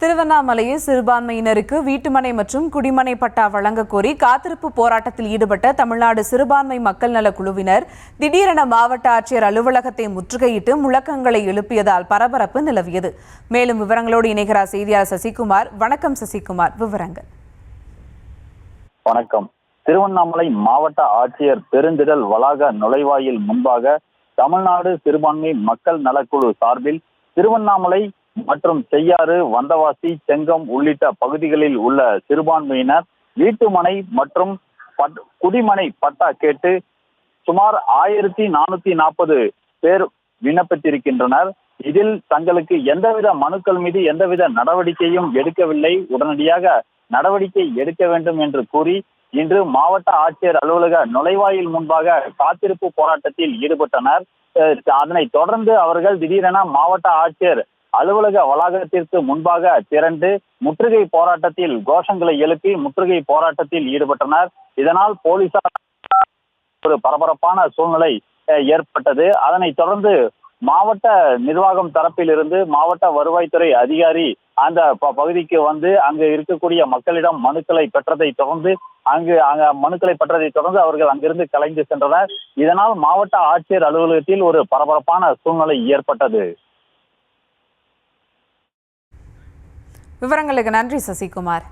திருவண்ணாமலையில் சிறுபான்மையினருக்கு வீட்டுமனை மற்றும் குடிமனை பட்டா வழங்க கோரி காத்திருப்பு போராட்டத்தில் ஈடுபட்ட தமிழ்நாடு சிறுபான்மை மக்கள் நல குழுவினர் திடீரென மாவட்ட ஆட்சியர் அலுவலகத்தை முற்றுகையிட்டு முழக்கங்களை எழுப்பியதால் பரபரப்பு நிலவியது. மேலும் விவரங்களோடு இணைகிறார் செய்தியாளர் சசிகுமார். வணக்கம் சசிகுமார், விவரங்கள். வணக்கம். திருவண்ணாமலை மாவட்ட ஆட்சியர் பெருந்திடல் வளாக நுழைவாயில் முன்பாக தமிழ்நாடு சிறுபான்மை மக்கள் நலக்குழு சார்பில் திருவண்ணாமலை மற்றும் செய்யாறு, வந்தவாசி, செங்கம் உள்ளிட்ட பகுதிகளில் உள்ள சிறுபான்மையினர் வீட்டுமனை மற்றும் குடிமனை பட்டா கேட்டு சுமார் 1440 பேர் விண்ணப்பித்திருக்கின்றனர். இதில் தங்களுக்கு எந்தவித மனுக்கள் மீது எந்தவித நடவடிக்கையும் எடுக்கவில்லை. உடனடியாக நடவடிக்கை எடுக்க வேண்டும் என்று கூறி இன்று மாவட்ட ஆட்சியர் அலுவலக நுழைவாயில் முன்பாக காத்திருப்பு போராட்டத்தில் ஈடுபட்டனர். அதனைத் தொடர்ந்து அவர்கள் திடீரென மாவட்ட ஆட்சியர் அலுவலக வளாகத்திற்கு முன்பாக திரண்டு முற்றுகை போராட்டத்தில் கோஷங்களை எழுப்பி முற்றுகை போராட்டத்தில் ஈடுபட்டனர். இதனால் போலீசார் ஒரு பரபரப்பான சூழ்நிலை ஏற்பட்டது. அதனைத் தொடர்ந்து மாவட்ட நிர்வாகம் தரப்பிலிருந்து மாவட்ட வருவாய்த்துறை அதிகாரி அந்த பகுதிக்கு வந்து அங்கு இருக்கக்கூடிய மக்களிடம் மனுக்களை பெற்றதை தொடர்ந்து அவர்கள் அங்கிருந்து கலைந்து சென்றனர். இதனால் மாவட்ட ஆட்சியர் அலுவலகத்தில் ஒரு பரபரப்பான சூழ்நிலை ஏற்பட்டது. விவரங்களுக்கு நன்றி சசிகுமார்.